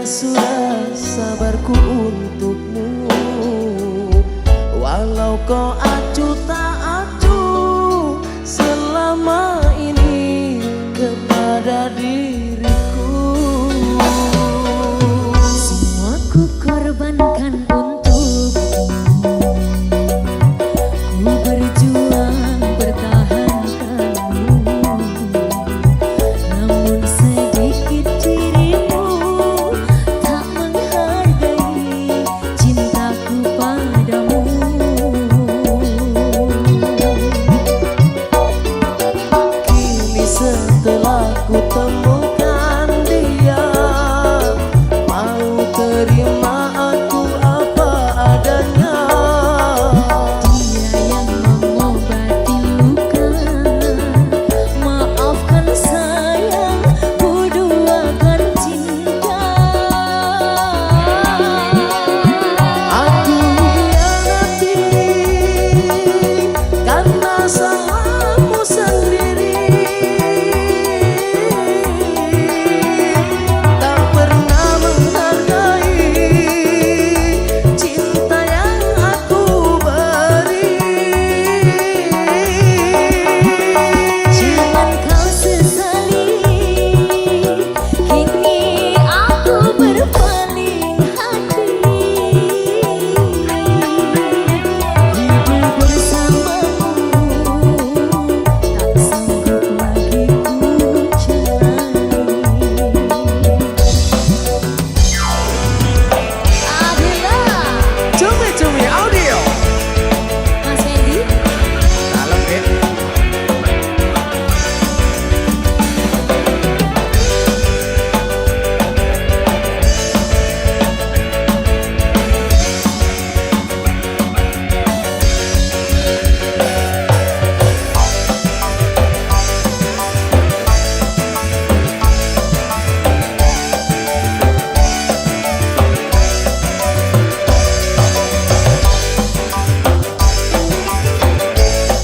sudah sabarku untukmu, walau kau acuh tak acuh selama ini kepada diriku. Semua ku korbankan untukmu, ku berjuang bertahankanmu, namun sedikit dirimu tak menghargai cintaku padamu. Kini setelah ku temukan dia, mau terima aku apa adanya. Dia yang mengobati luka, maafkan sayang, ku duakan cinta. Aku hianati karena salahmu sendiri, tak pernah menghargai cinta yang aku beri. Jangan kau sesali, kini aku berpaling hati. Hidup bersamamu tak sanggup lagi ku jalani. Adela, Cumi-cumi audio Mas Fendi. dalam ya.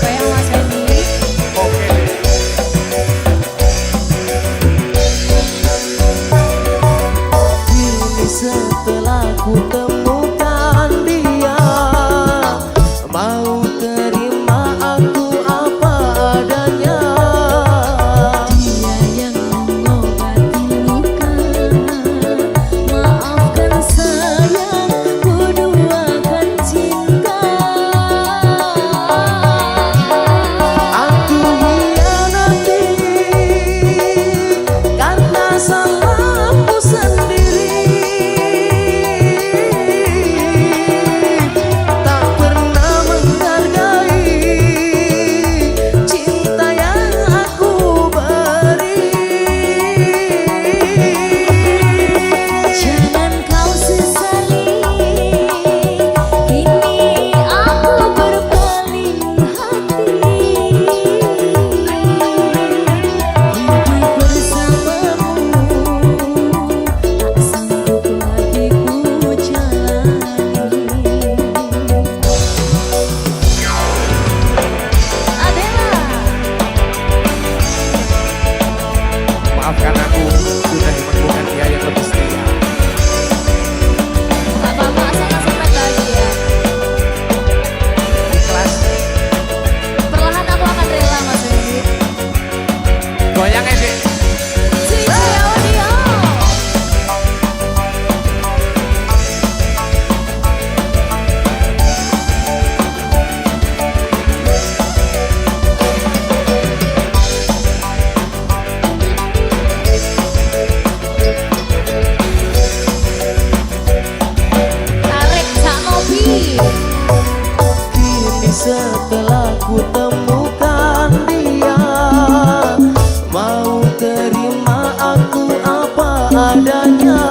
Kayak Mas Fendi. Oke. Kini setelah ku temukan dia, mau terima aku apa adanya. Dia yang mengobati luka, maafkan sayang, ku duakan cinta. Aku hianati karena salahmu sendiri, tak pernah menghargai cinta yang aku beri. Jangan kau sesali, kini aku berpaling hati. Hidup bersamamu tak sanggup lagi ku jalani. Adela. Maafkan aku sudah menemukan dia yang lebih setia. Gak apa-apa, asal sampai bahagia. Ikhlas. Perlahan aku akan rela, Mas Fendi. Goyang aja. Cici audio. Tarik sak mobil. Kini setelah ku temukan dia, mau terima aku apa adanya.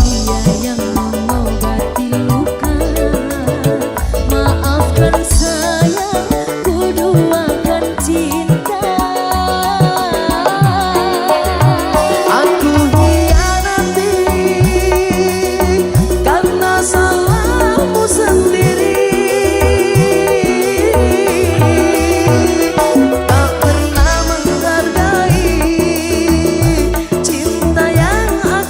Dia yang mengobati luka, maafkan sayang, ku duakan cinta. Aku hianati karena salahmu sendiri, tak pernah menghargai cinta yang aku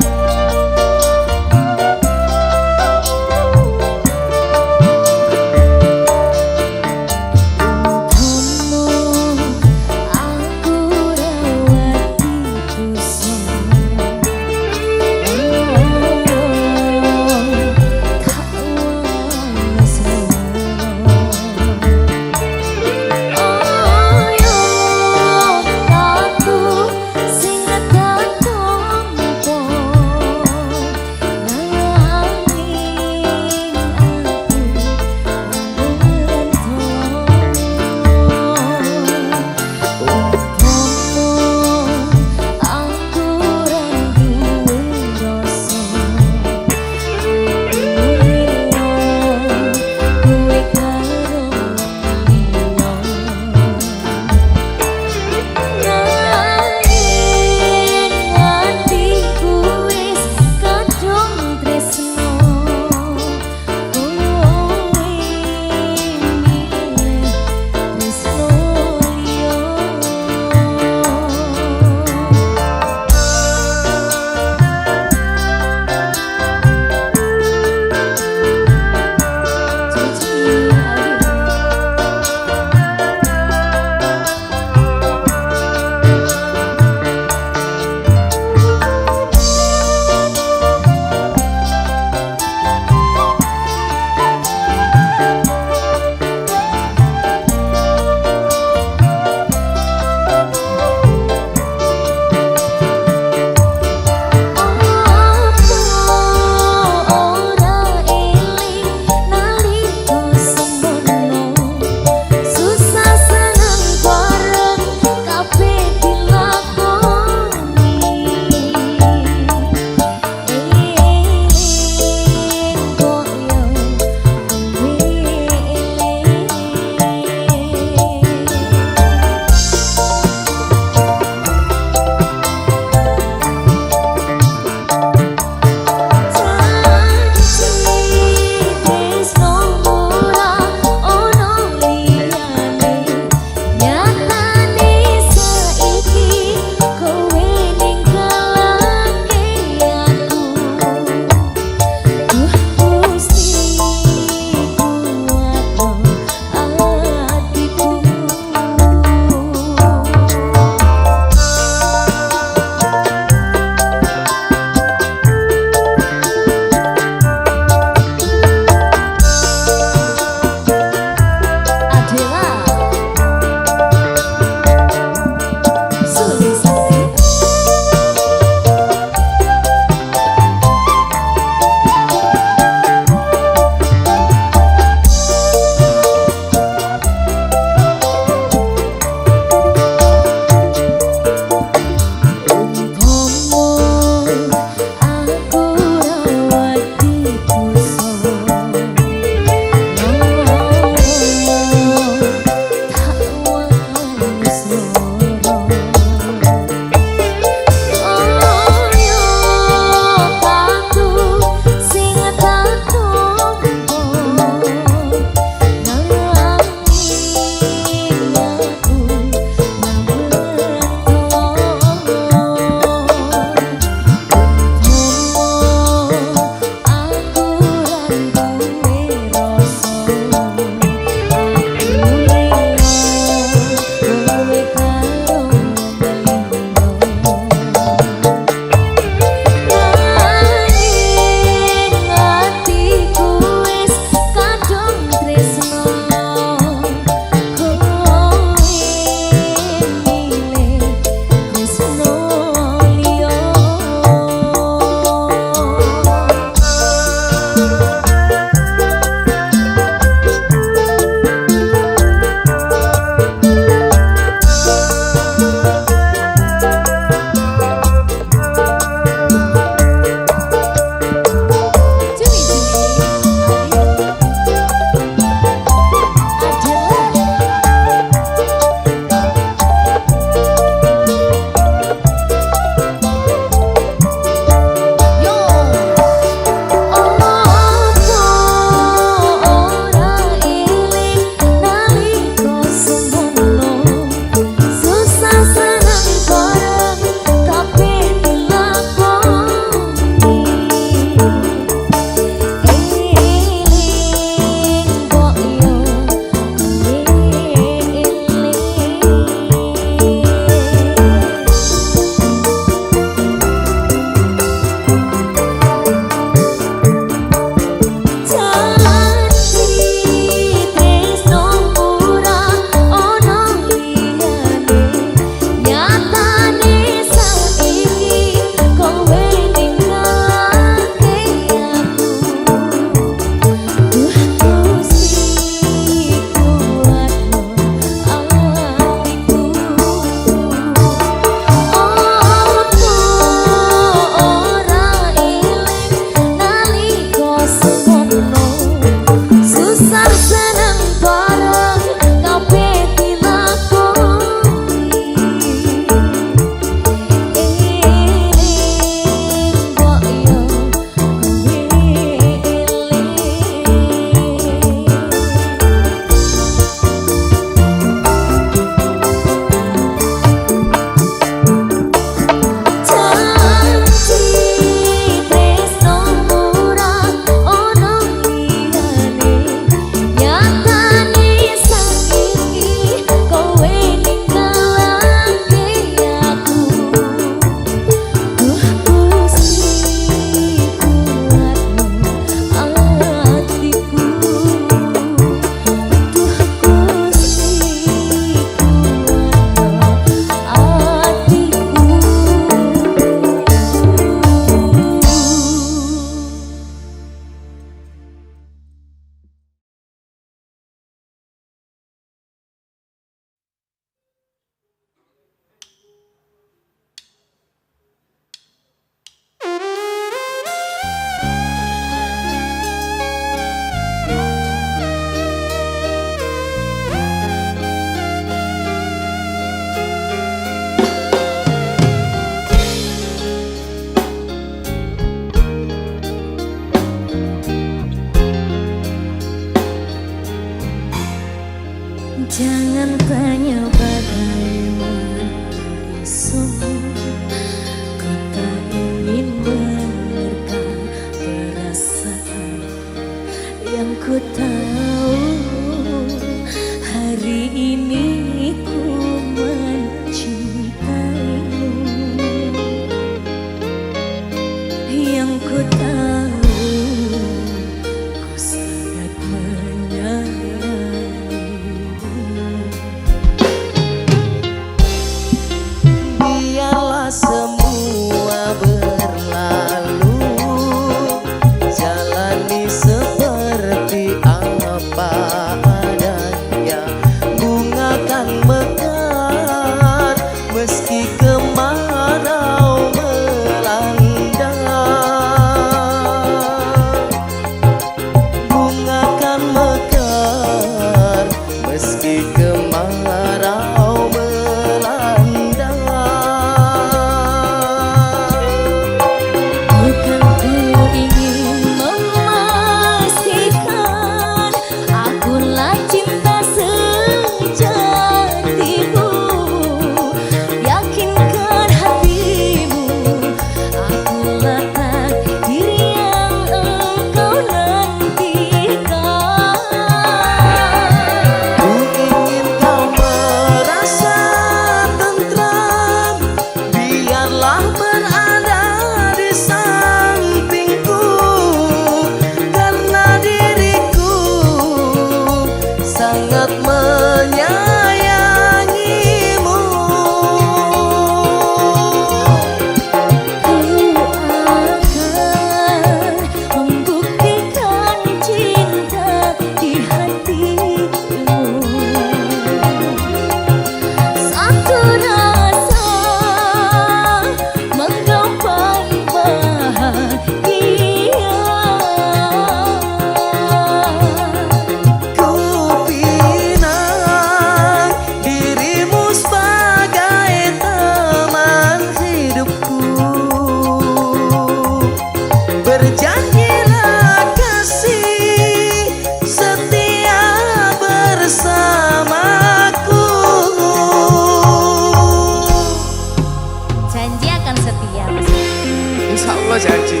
Insya Allah janji.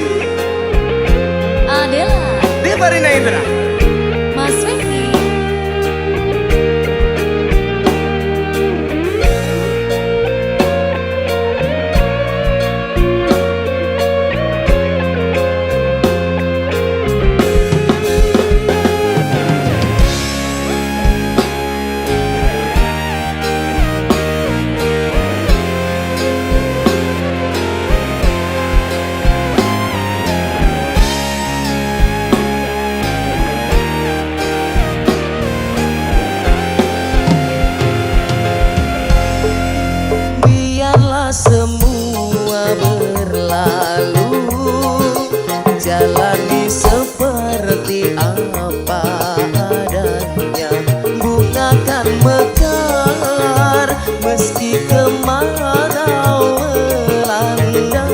Adela, Devarina Indra. Mas Wendy. Semua berlalu, jalani seperti apa adanya. Bunga kan mekar meski kemarau melanda.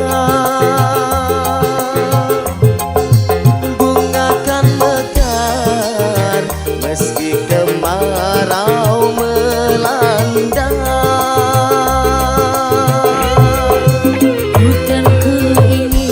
Bunga kan mekar meski kemarau melanda. Bukan ku ingin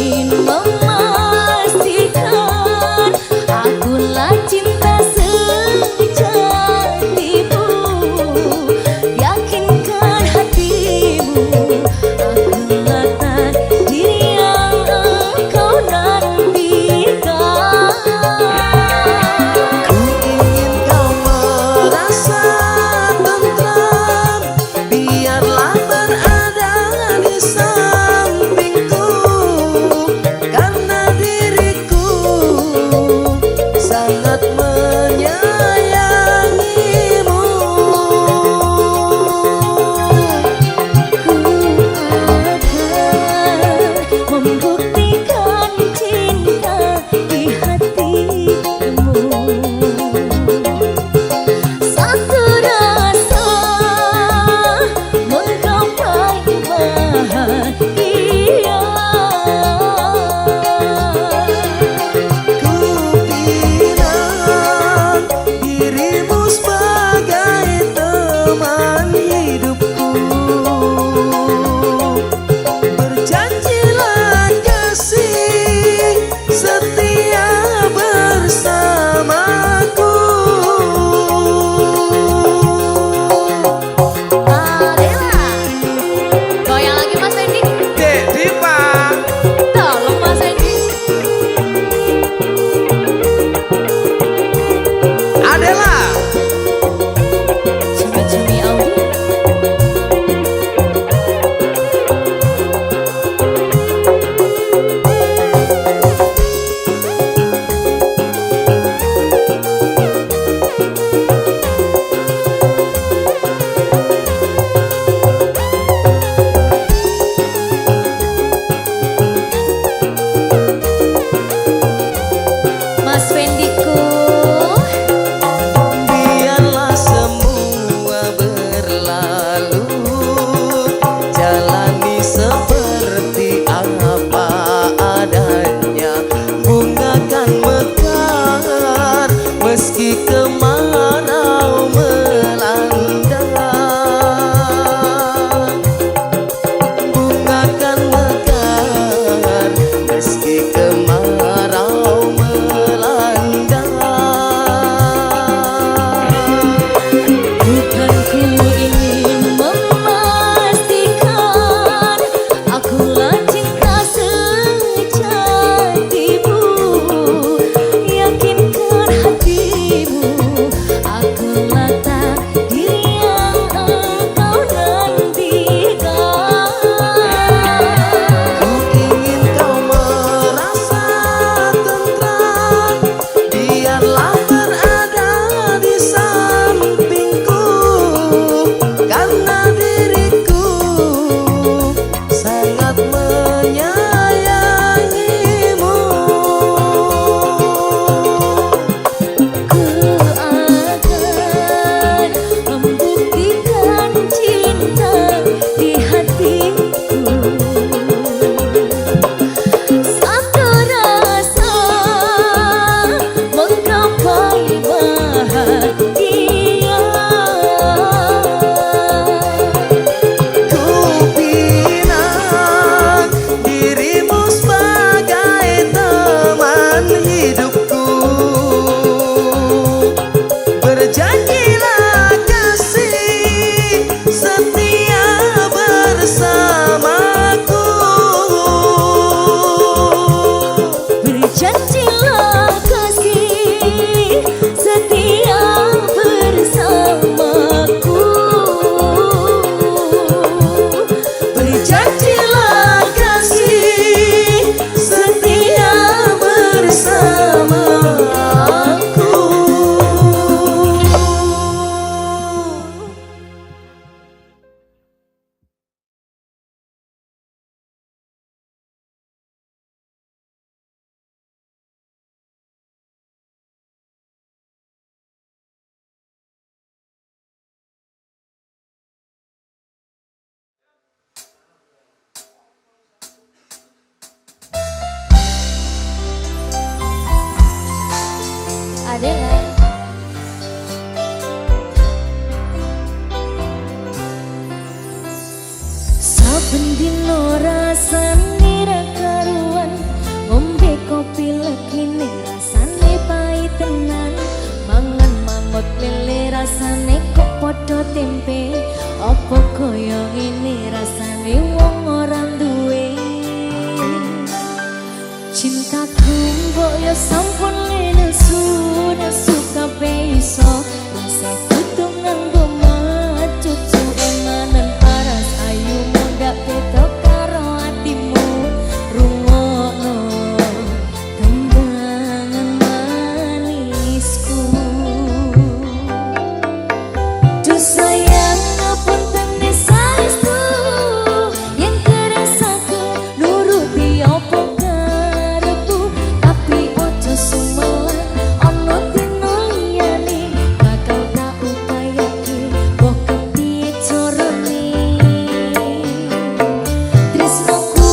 Adela. Saben dino rasane ra karuan, ngombe kopi lekine rasane pahit tenan, mangan mangut lele rasane kok padha tempe, apa kaya ngene rasane wong ora duwe. Cintaku mbok yo sampun lenesu, nesu kabeh iso, rasa kudu nganggo cucu emanen paras ayu muda ketok karo atimu, rungokno tembangan manisku. Duh sayang ngapunten saestu yen keresaku nuruti apa karepku, tapi ojo sumelan ana dina liyane bakal tak upayake mbok kepiye carane. Tresnoku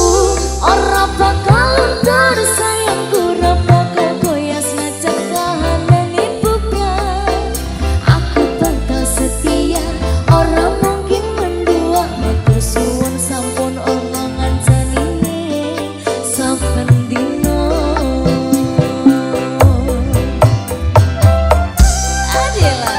ora bakal luntur, sayangku ora bakal goyah senajan kahanane bukan. Aku bakal setia, ora mungkin mendua, matur suwun sampun omongan janine saben dino. Adela.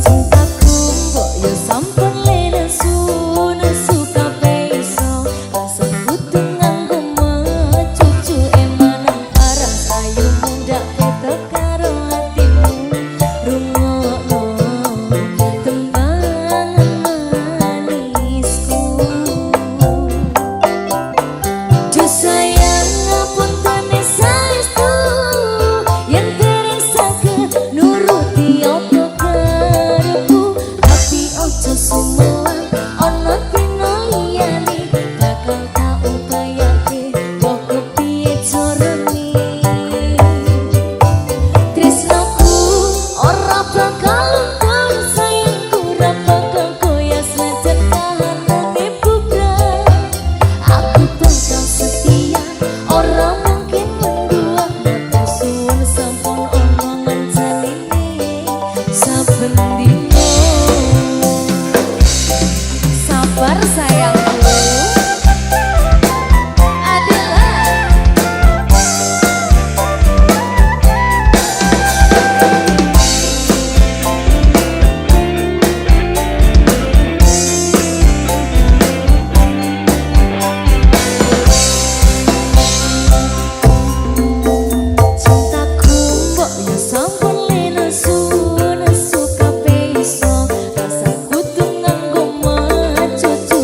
Cintaku mbok yo sampun lenesu, nesu kabeh iso, rasa kudu nganggo cucu emanen paras ayu muda ketok karo atimu, rungokno tembangan manisku. Duh sayang ngapunten saestu yen keresaken nuruti apa karepku, tapi ojo sumelan ana dina liyane bakal tak upayake mbok kepiye carane. Tresnoku ora bakal luntur, sayangku ora bakal goyah senajan kahanane bukan. Aku bakal setia, ora mungkin mendua, matur suwun sampun omongan janine saben dino. Sabar sayangku. Adela. Cintaku mbok yo sampun lenesu, nesu kabeh iso, rasa kudu nganggo cucu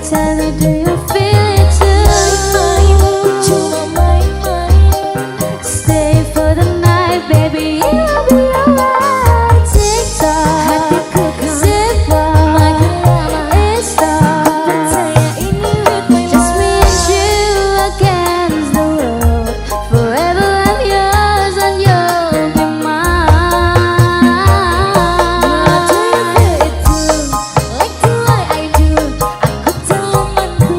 Tell me, do you feel it too? Cuma main-main. Stay for the night, baby. I'll be alright. TikTok, hatiku kan simpan makin lama install. Percaya ini ritme just me and you against the world. Forever I'm yours and you'll be mine. Do you feel it too? Like the way I do. Aku tak menentu.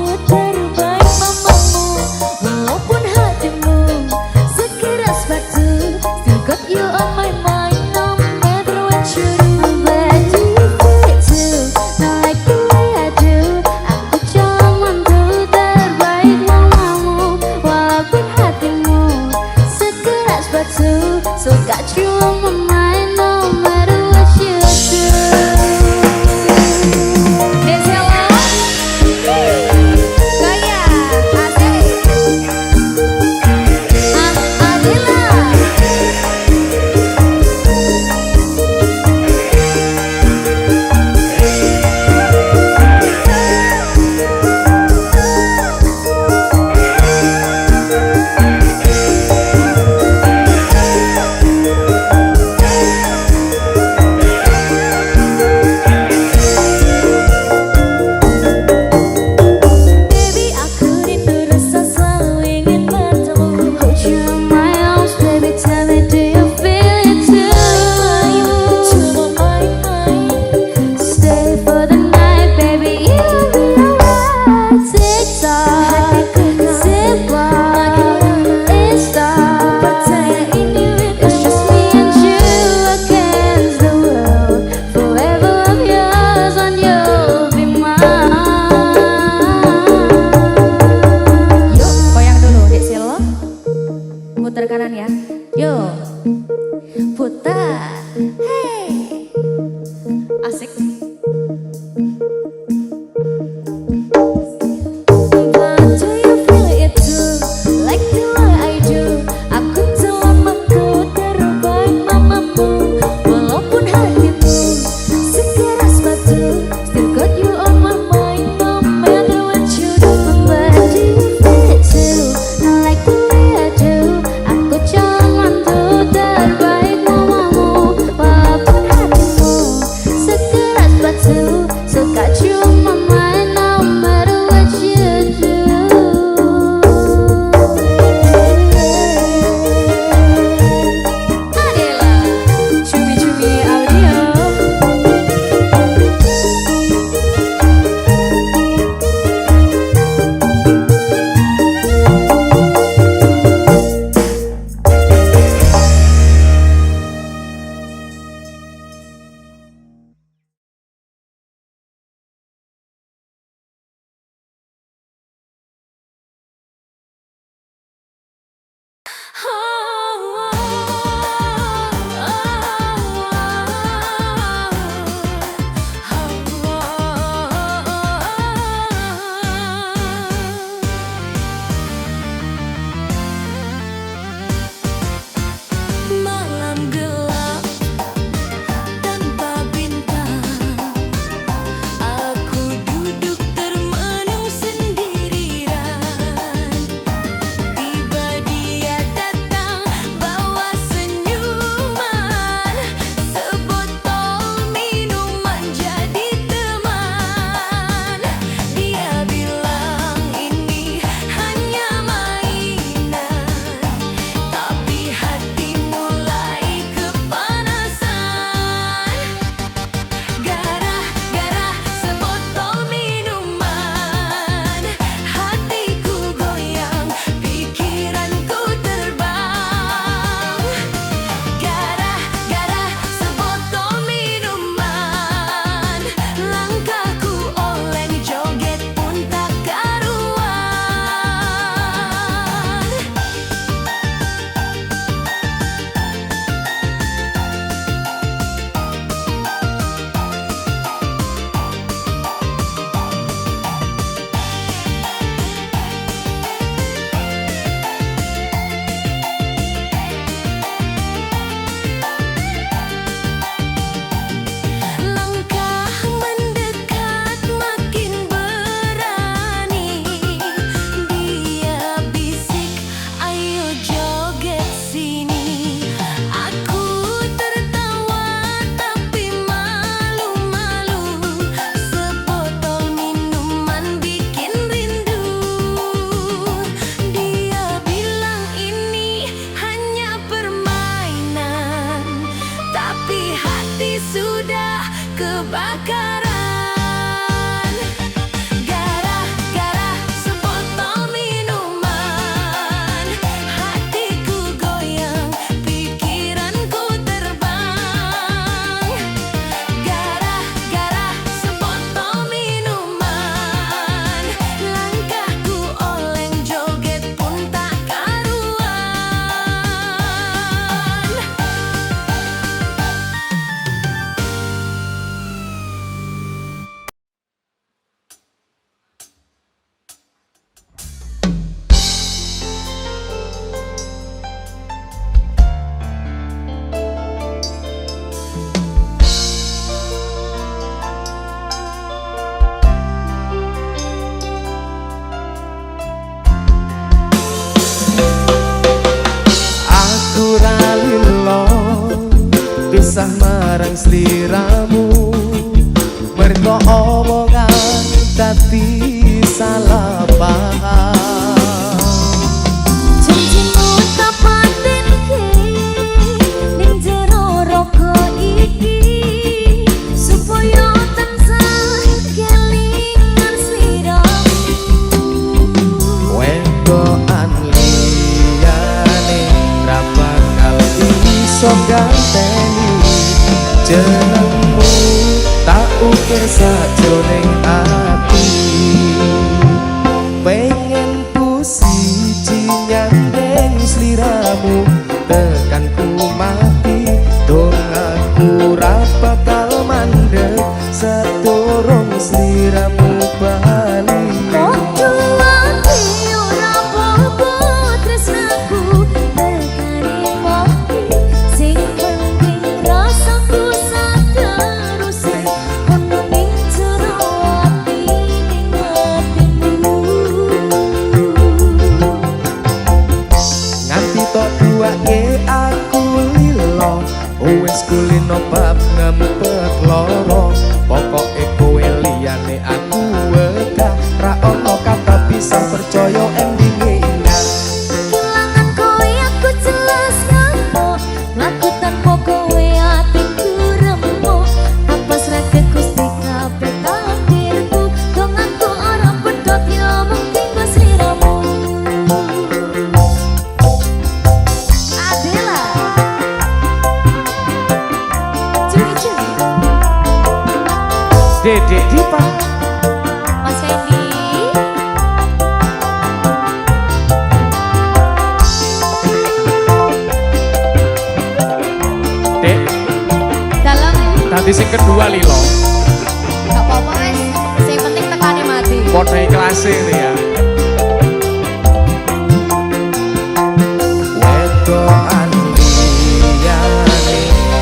marang sliramu mergo omongan dadi salah paham. Janjimu tak patenke ning jero raga iki supaya tansah kelingan sliramu. Wedokan liyane ra bakal iso ganteni jenengmu tak ukir sajroning ati. Pengen ku siji nyandeng sliramu tekan ku mati dong aku ra bakal mandeg saturung sliramu bali. Podo ati ora apa-apa tresnaku tekani mati sing penting rasaku sateruse ono ning jero ati ning atimu. Nganti tok duake aku lilo wis kulino bab ngempet loro pokoke kowe liyane aku wegah ra ono kata bisa percaya endinge indah. Kelangan kowe aku jelas ngamuk laku tanpa kowe atiku remuk apa srake Gusti kabeh takdirku dong aku ora pedot ya mungkin gue sliramu. Adela Cui-cui Dedek Dipa Mas Fendi Dek dalam tadi sing kedua lilo gak apa-apa wes yang penting tekani mati. podo ikhlase ini ya. Wedokan liyane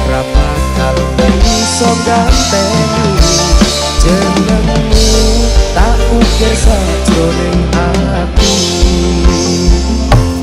ra bakal iso ganteni jenengmu tak ukir sajroning ati.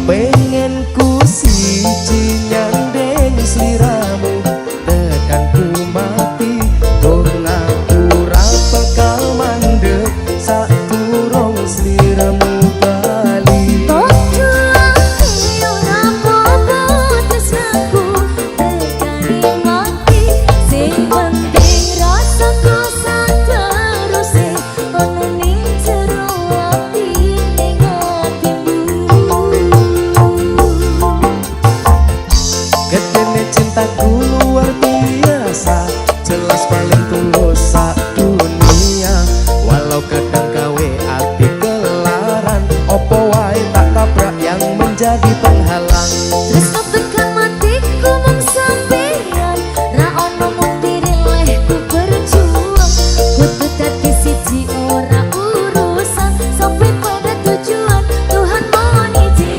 Pengen ku siji nyandeng sliramu tekan ku mati dong aku ra bakal mandeg saturung sliramu bali. Podo ati ora apa-apa tresnaku tekani mati sing penting rasaku sateruse ono ning jero ati ning atimu. Gedene cintaku luar biasa jelas paling tulus sak dunia walau kadang gawe ati kelaran opo wae tak tabrak yang menjadi penghalang. Tresno tekan matiku mung sampeyan ra ono mung dirilehku berjuang kudu dadi siji ora urusan sampai pada tujuan Tuhan mohon izin.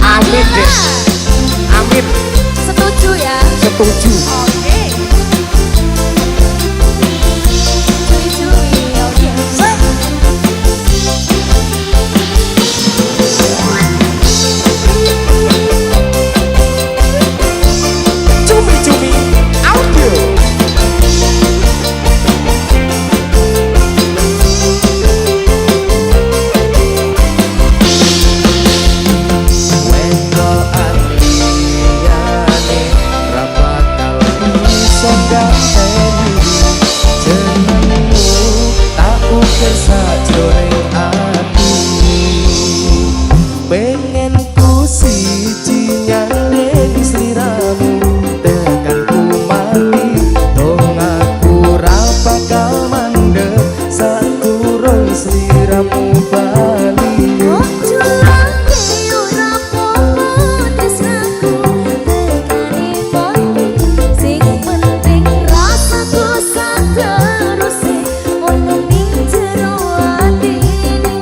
Amin deh, amin, Setuju ya? setuju. Oke. Cui-cui, oke. Cumi-cumi audio. Wedokan liyane ra bakal iso ganteni jenengmu tak ukir sajroning ati. Pengen ku siji nyandeng sliramu tekan ku mati dong aku ra bakal mandeg saturung sliramu bali. Podo ati ora apa-apa tresnaku tekani mati sing penting rasaku sateruse ono ning jero ati ning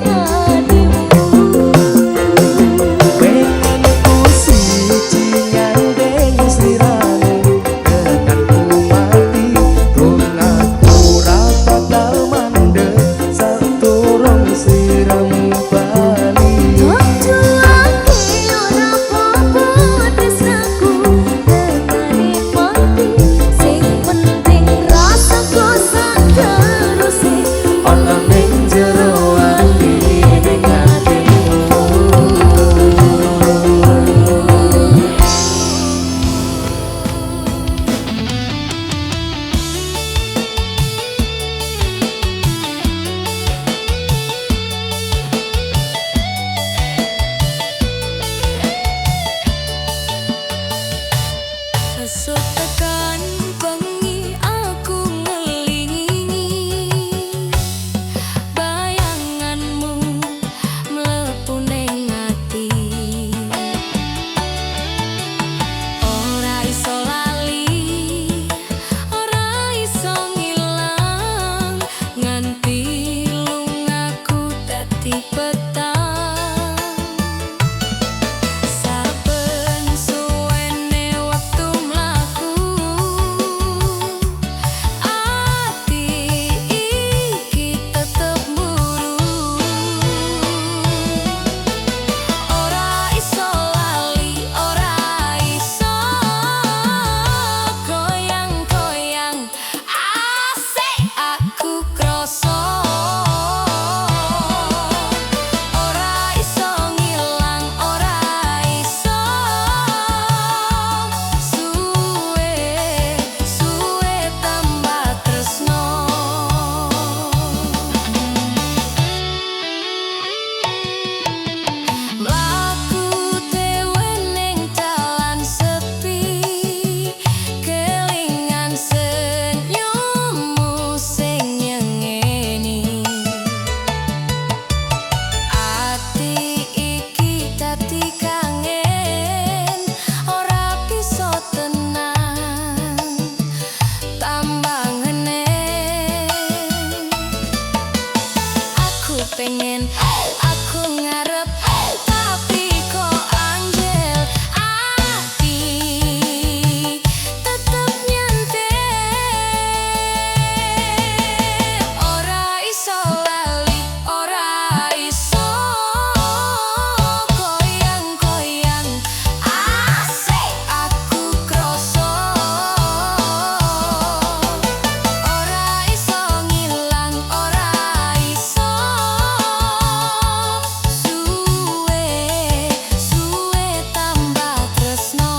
pengen aku ngarep tapi kok anggel ati tetep nyantai ora iso lali ora iso koyang-koyang asik aku kroso ora iso ngilang ora iso suwe tambah tresno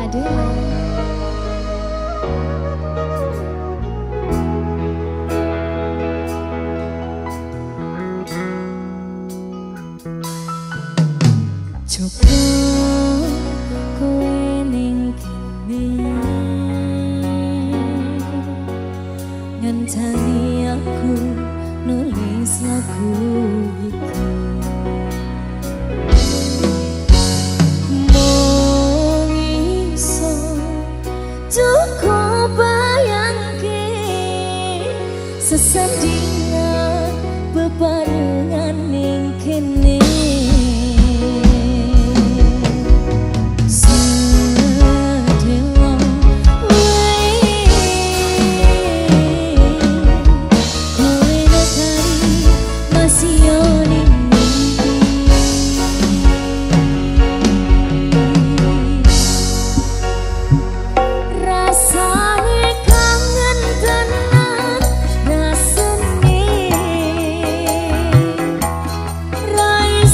aduh coba kowe ning kene ngenteni aku nulis lagu iki mung iso cukup bayangke sesandingan bebarengan ning kene Rai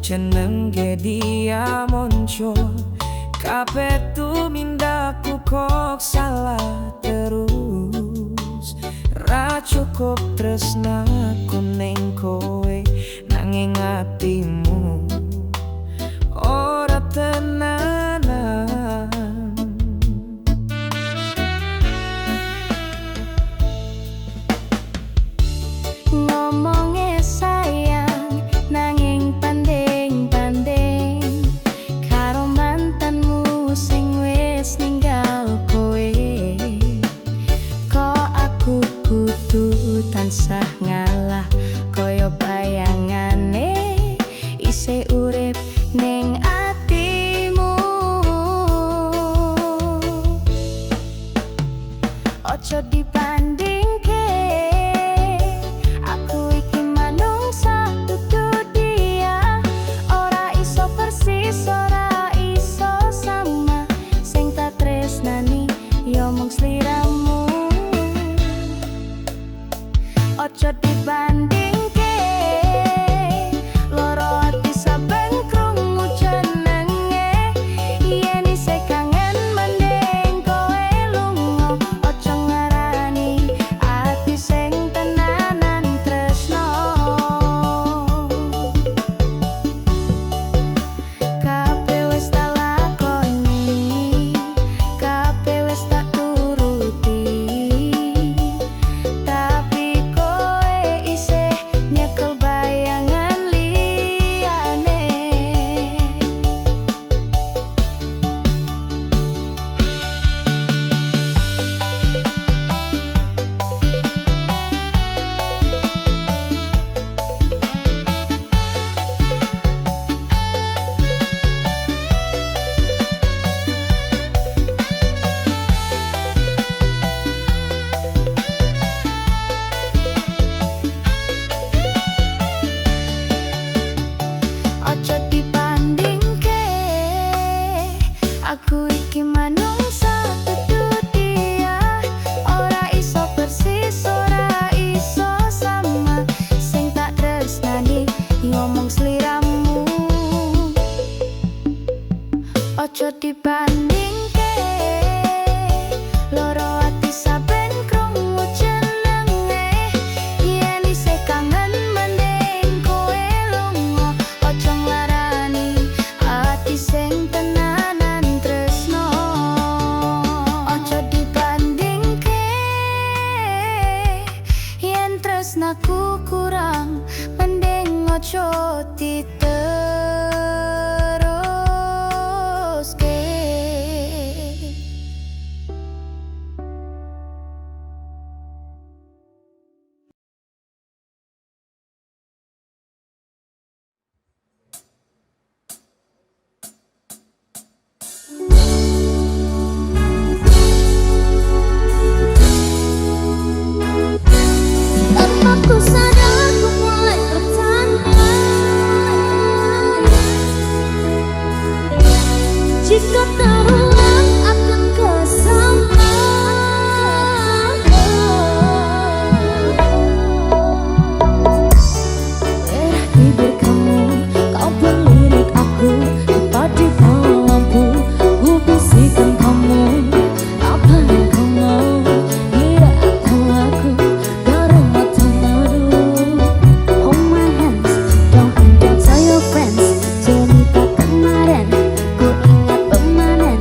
jenenge dia muncul. Kabeh tumindaku kok salah terus. Ra cukup tresnaku ning kowe, nanging atimu ora tenanan. Ngomongnya sayang nanging panding-panding karo mantanmu sing wis ninggal kowe. Kok aku kudu tansah ngalah koyo bayangane isih urip ning atimu. Ojo dibandingke, aku iki manungsa dudu dia. Ora iso persis, ora iso sama. Sing tak tresnani yo mung sliramu. Ojo dibandingke, loro ati saben krungu jenenge. Yen isih kangen mending kowe lunga. Ojo ngarani ati sing tenanan tresno. Kabeh wis tak lakoni, kabeh wis tak turuti, tapi kowe isih nyekel bayangan liyane. Ojo dibandingke, aku iki manungsa dudu dia. Ora iso persis, ora iso sama. Sing tak tresnani ngomong sliramu. Ojo dibandingke, loro ati saben krungu jenenge. Yen isih kangen mending kowe lunga. Ojo nglarani ati sing tenanan tresno. Ojo dibandingke, yen tresnaku kurang mending ojo diteruske. Tanpa ku sadar ku mulai tertanya, jika terulang akan kesama. Merah bibir kamu, kau melirik aku tepat di bawah lampu. Ku bisikan kamu apa yang kau mau, tidak atau aku dari mata madu. Hold my hands, don't tell your friends. Cerita kemarin, ku ingat permanen.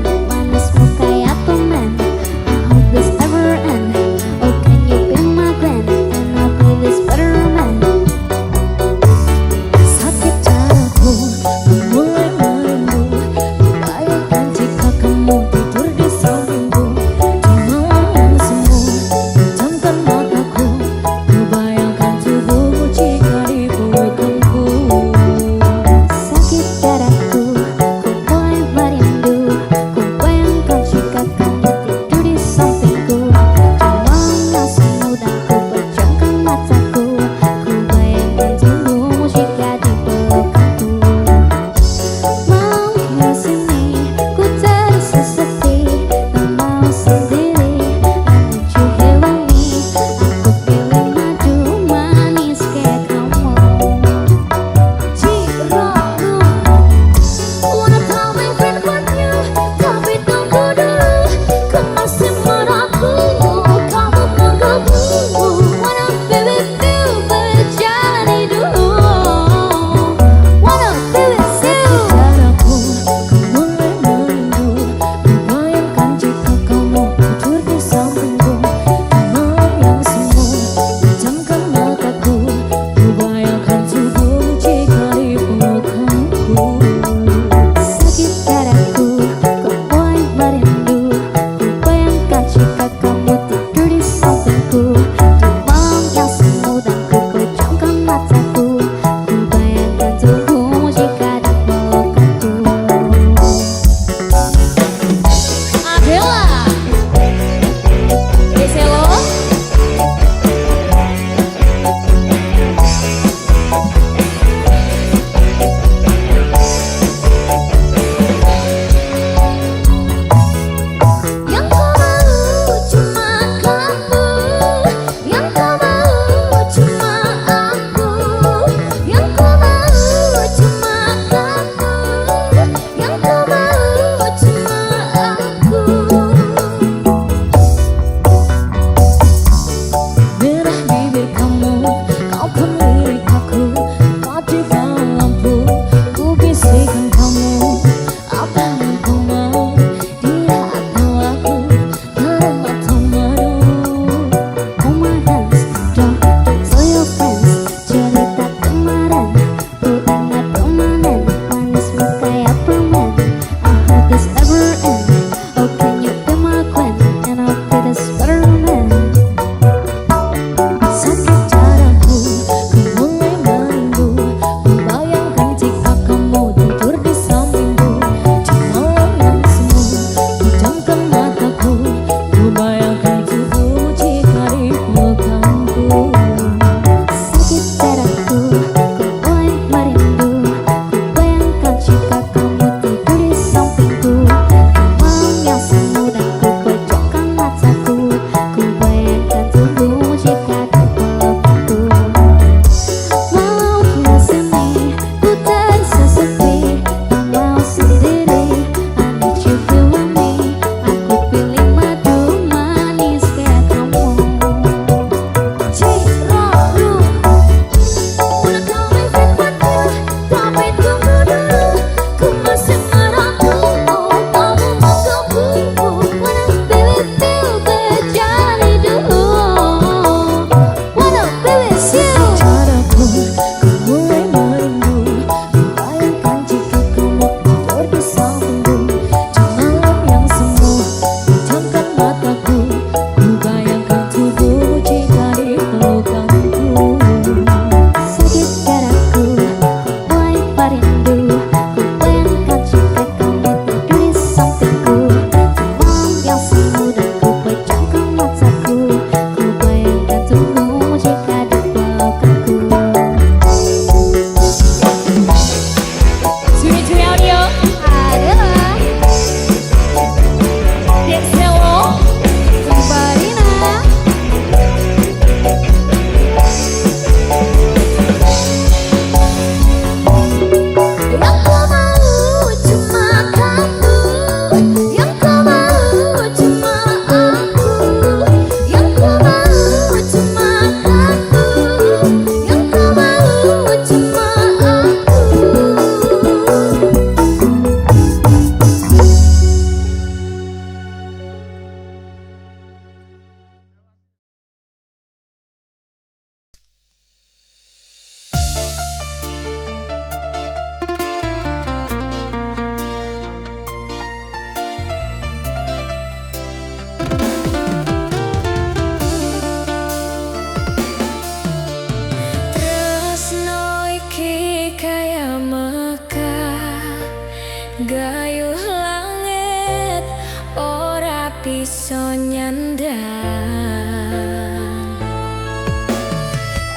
iso nyandang.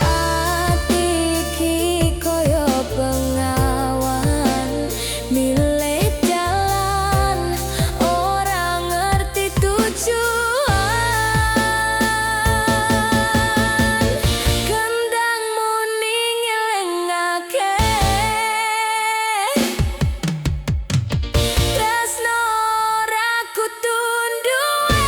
Ati iki koyo bengawan milih jalan ora ngerti tujuan. Kendang muni ngelingake tresno ra kudu duwe.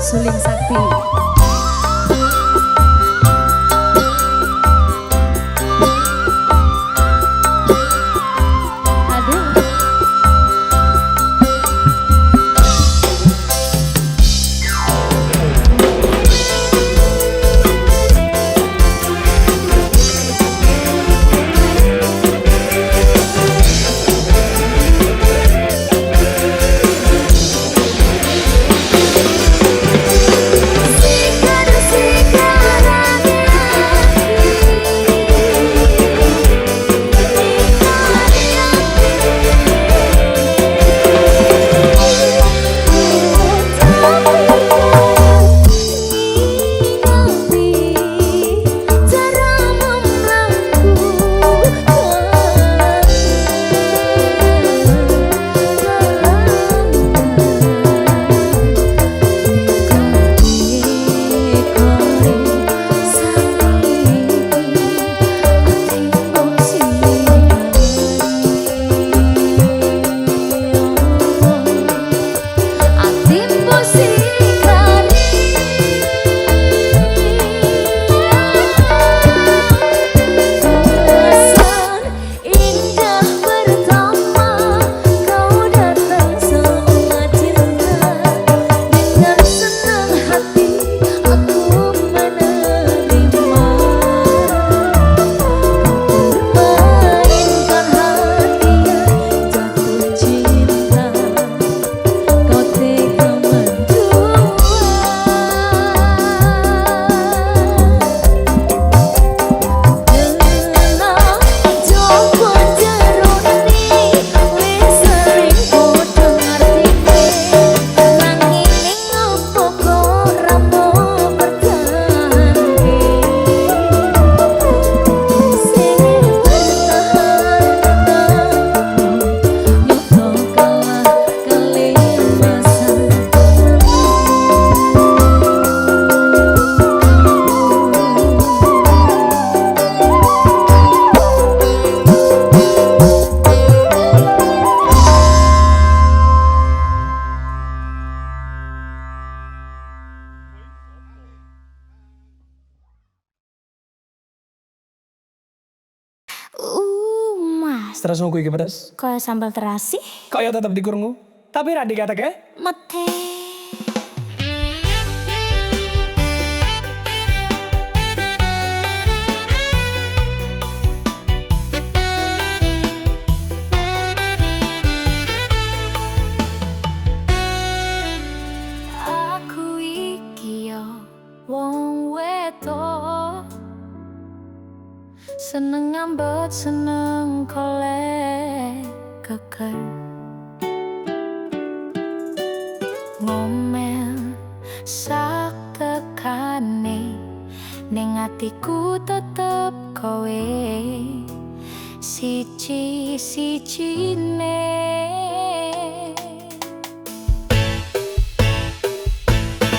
Suling Sakti. Mas. Terus nunggu iki pedes. Kayak sambal terasi. Kaya tetep dikurungu. Tapi ra dikatake. Mete. Aku iki yo wong wedok, seneng ngambek, seneng kolek keker, ngomel sak tekane, ning atiku tetep kowe siji-sijine.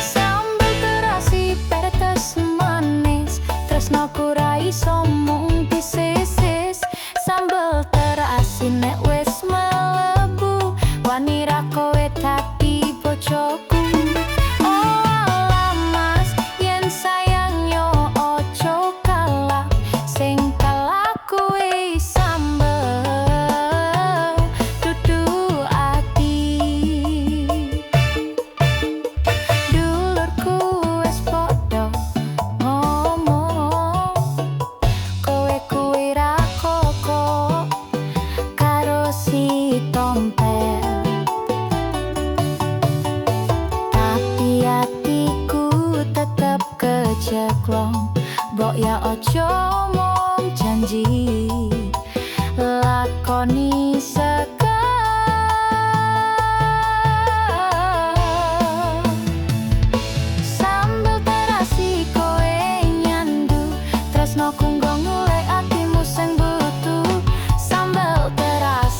Sambal terasi pedes manis, tresnoku ra iso mung disesis. Sambal terasi nek wis mlebu, wani ra kowe dadi bojoku. Oh alah mas, yen sayang yo ojo kalah, sing kalah kuwi sambel dudu ati. Dulurku wis padha ngomong, kowe kuwi ra koko karo si tompel.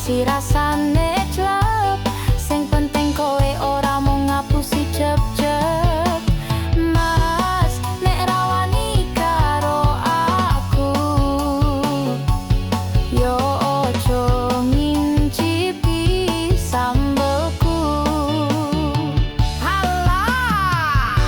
ngapusi rasane club. Sing penting kowe ora mau ngapusi cep-cep. Mas, nek rawani karo aku, yo ojo ngincipi sambelku. Halah.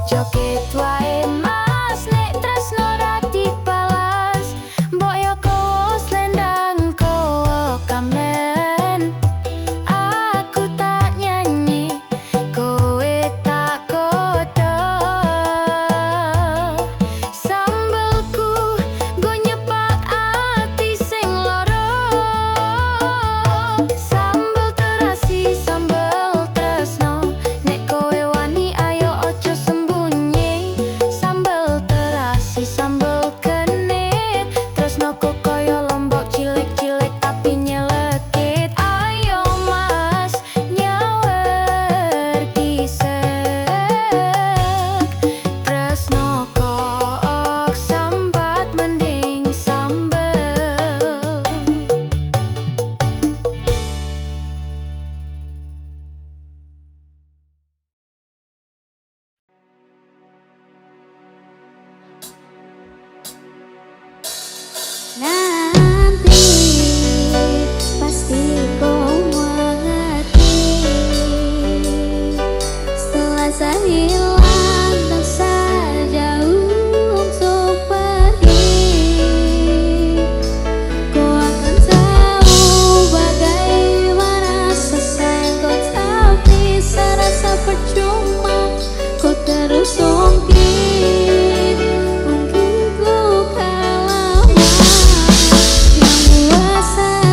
Joget wae mas, nek tresno ra dibalas. Mbok yo kowo slendang kowo kamen. Aku tak nyanyi, kowe tak kodok. Sambelku go nyepak ati sing loro. Sambel terasi, sambel tresno. Nek kowe wani ayo ojo sembunyi. Sambel terasi, sambel kenit. Tresno kok koyo lombok cilik-cilik tapi nyelekit. Ayo mas, nyawer kisek. Tresno kok sambat mending sambel. Nanti pasti kau mengerti. Setelah saya hilang dan saya jauh untuk pergi, kau akan tahu bagaimana selesai kau. Tapi saya rasa percuma kau terus ungkit. Mungkin ku kalah yang buat saya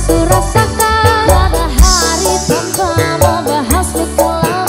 Rasakan pada hari tanpa membahas luka.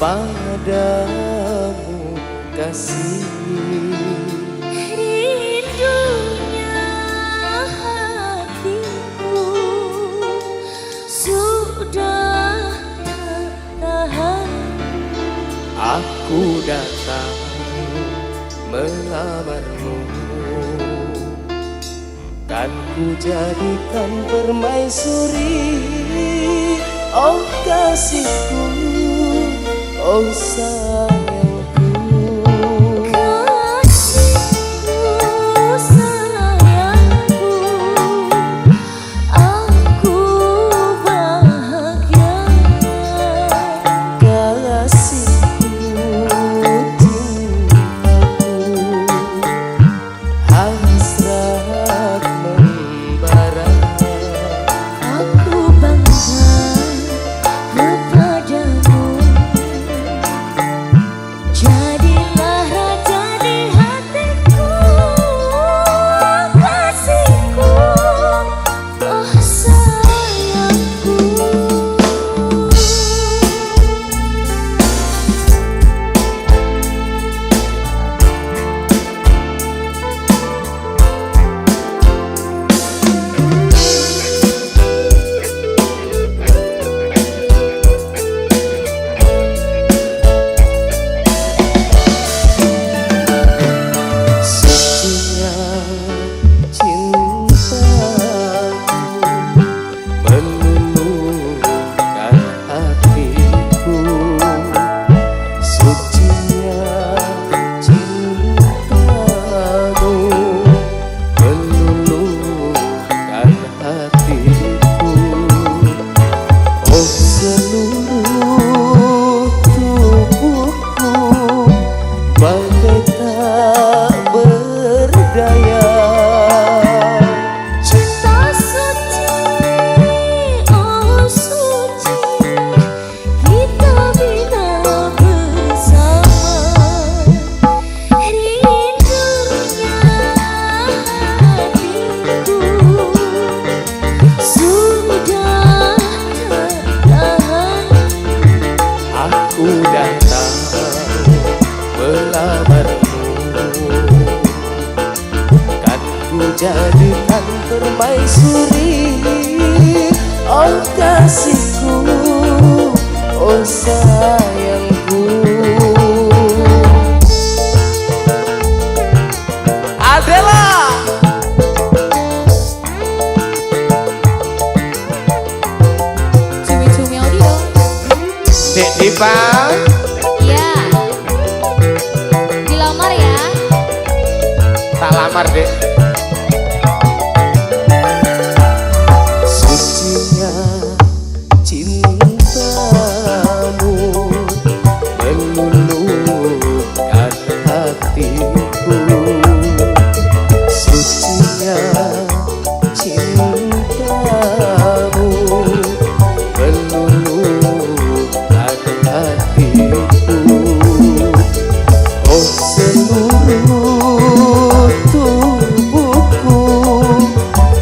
padamu kasih. Rindunya hatiku sudah tak tahan. Aku datang melamarmu, kan ku jadikan permaisuri. Oh kasihku, oh sayangku. Kasihku, sayangku, aku bahagia. Kasihku, cintaku, hasrat membara. Aku bangga kepadamu. Jadilah raja di hatiku. Kasihku, oh sayangku. Sucinya cintaku meluluhkan hatiku. Sucinya cintamu meluluhkan hatiku. Oh seluruh tubuhku bagai tak berdaya. Cinta suci, oh suci, kita bina bersama. Rindunya hatiku sudah tak tahan. Aku datang melamarmu, kan ku jadikan permaisuri. Oh kasihku, oh sayangku. Adela, Cumi-cumi audio. Dek Diva, Ya. Dilamar ya. tak lamar dek. Sucinya cintamu meluluhkan hatiku. Sucinya cintamu meluluhkan hatiku. Oh seluruh tubuhku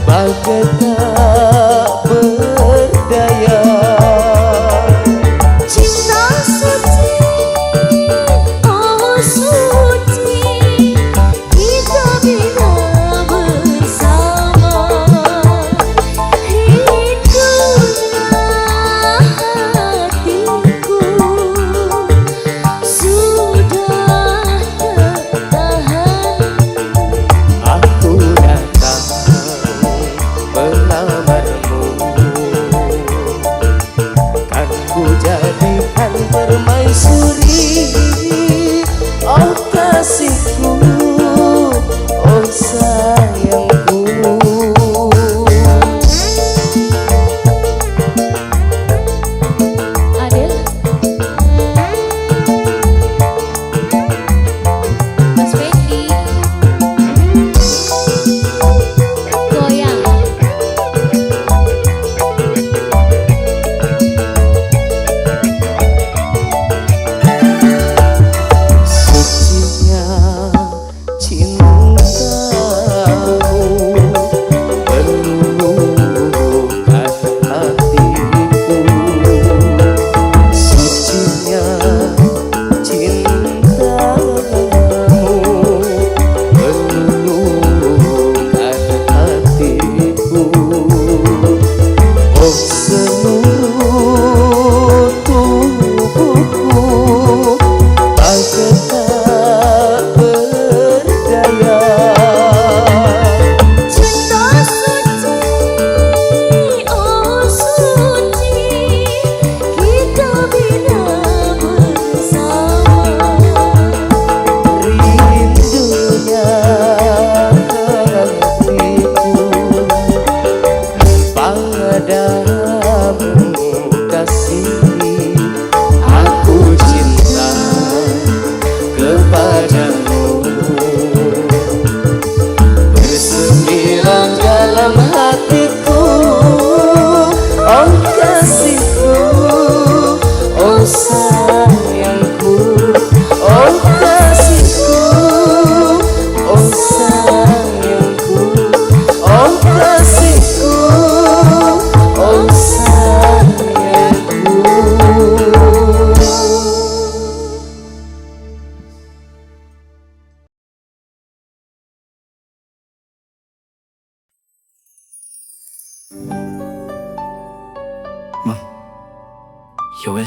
bagai tak berdaya. Cinta suci, oh suci, kita bina bersama. Rindunya hatiku sudah tak tahan. Aku datang melamarmu, kan ku jadikan permaisuri. Oh kasihku, oh sayangku. Adel, Mas Fendi, goyang.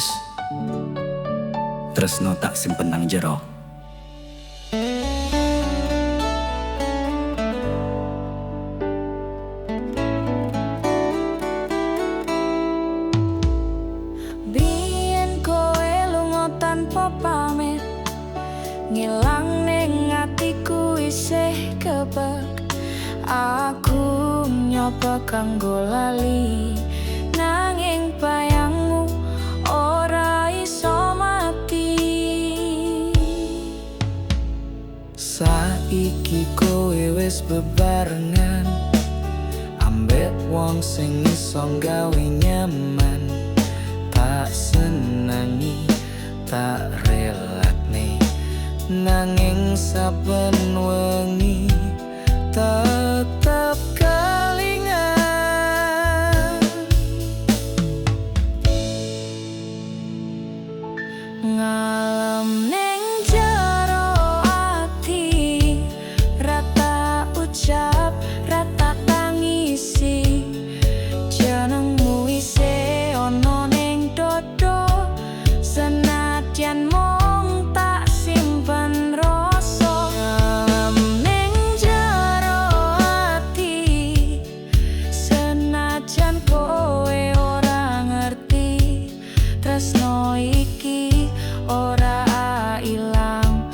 wes tresno tak simpen nang jero. Biyen kowe lunga tanpa pamit, ngilang ning atiku isih kebak. Aku nyoba kanggo lali, nanging bayangmu ora iso mati. Saiki kowe wis bebarengan ambek wong sing iso gawe nyaman. Tak senangi, tak relakne, nanging saben wengi tetep kelingan. Ngalem ning jero ati, rata ucap, rata tangisi. Jenengmu isih ana ning dodo, senadyan mung tak simpen rasa. Ngalem ning jero ati, senajan kowe ora ngerti, tresno iki ora ilang,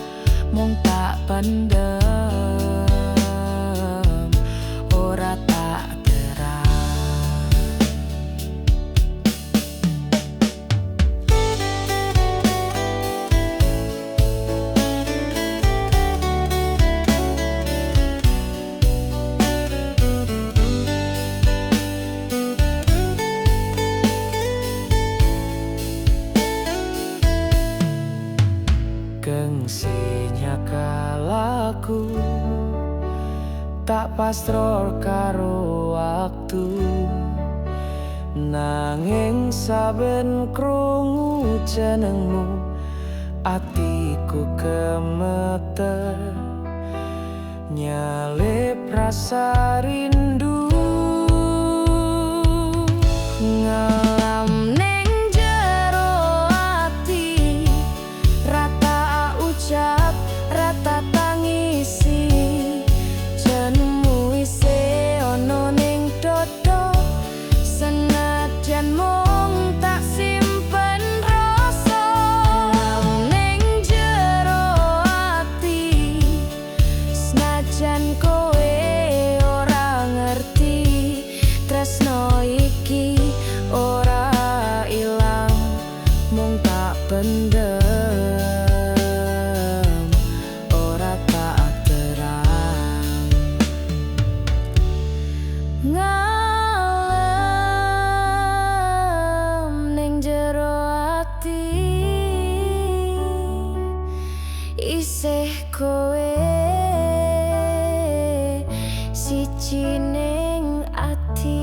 mung tak pendem, ora tak terang. Gengsinya kalaku tak pasrah karo waktu, nanging saben krungu jenengmu atiku gemeter, nyalip rasa rindu. Ngelam ning jero ati, rata ucap, rata tangisi. Jenengmu isih ana ning dodo, senadyan mung tak simpen rasa. Ngelam ning jero ati, senajan kowe ora ngerti, tresno iki ora ilang, mung tak pendem, ora tak terang. Ngalem ning jero ati, isih kowe siji ning ati.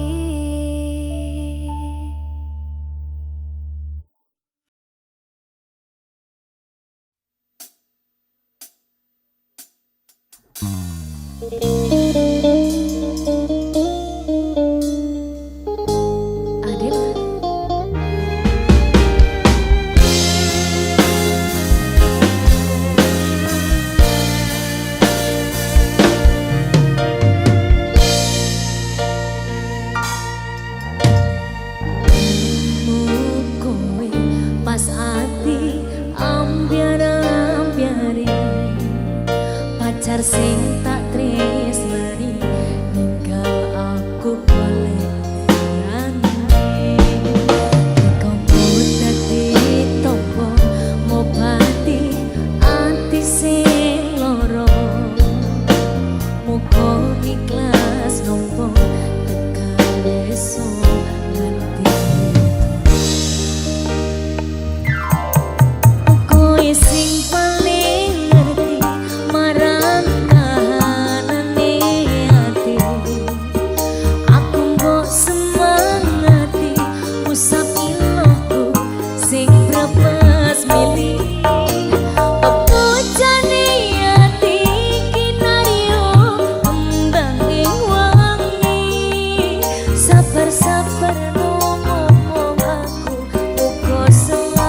Adil. Kowe pas ati ambyar-ambyari, pacar sing tak tresnani, ninggal aku golek liyane. Dikomput dadi topo, ngobati ati sing loro, muga ikhlas nampa tekan esuk ngerti. Kowe sing paling ngerti marang kahanane ati. Aku mbok semangati, usap iloku sing prepes milih. Pepujane ati kinario kembanging wangi. Sabar-sabar ngomong aku, muga selalu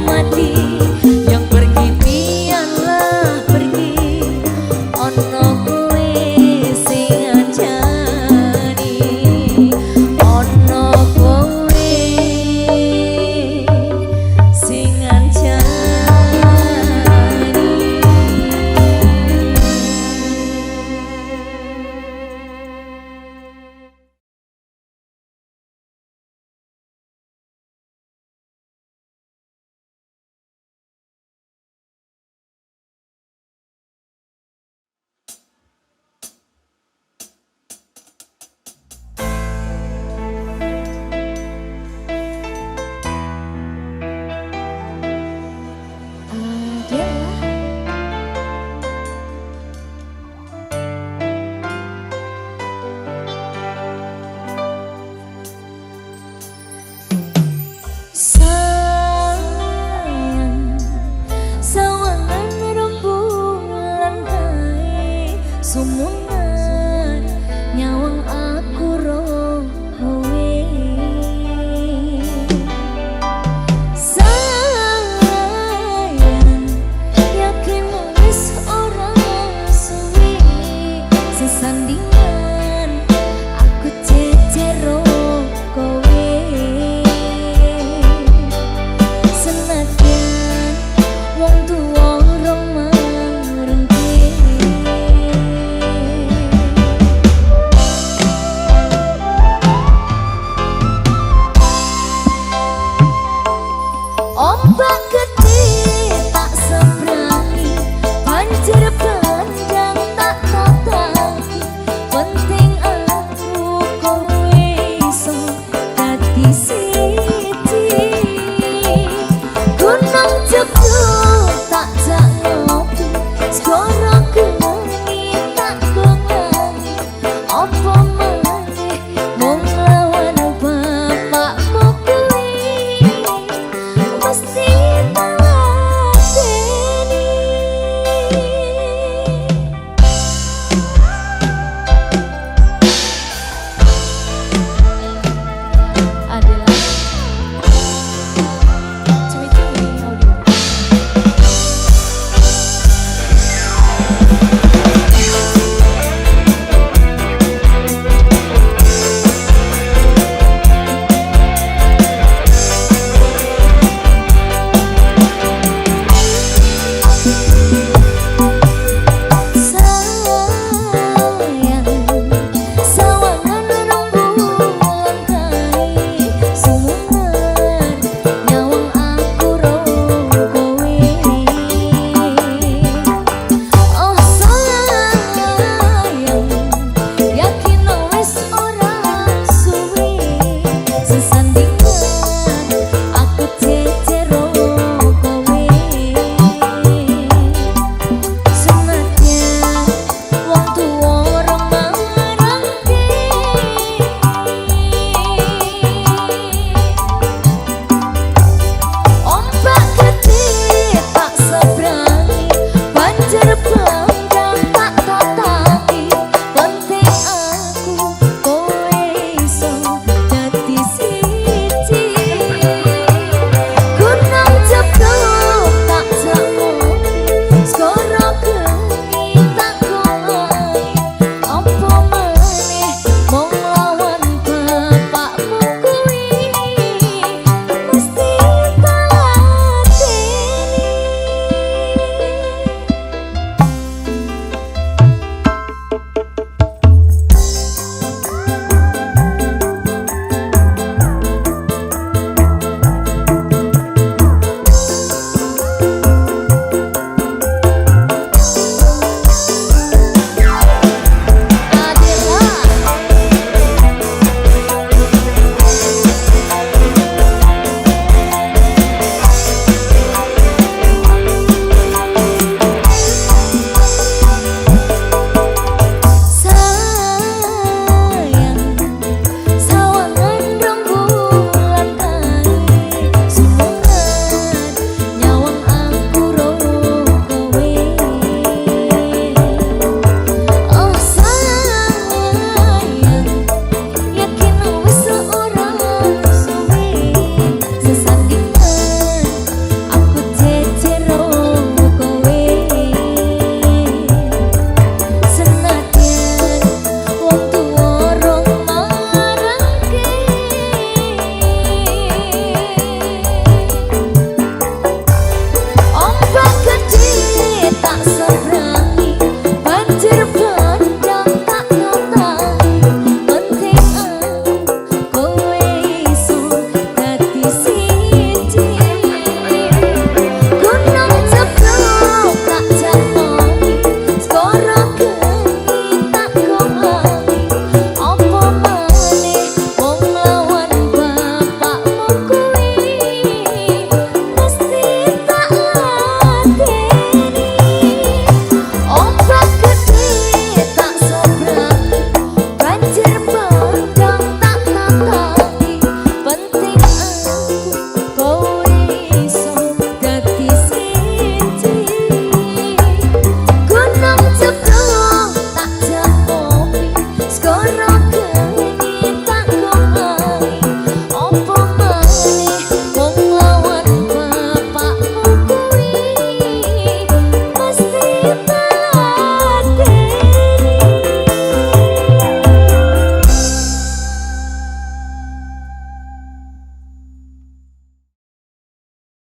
mati. Yang pergi biarlah pergi, ono kowe sing ngancani, ono kowe sing ngancani. Dia sayang, sawangan rembulan hai, sumungan nyawang aku roh kowe. Sayang, yakin wis ora suwi sesandingan aku cecero kowe. Senadyan wong tuwa rong marengke, ombak gede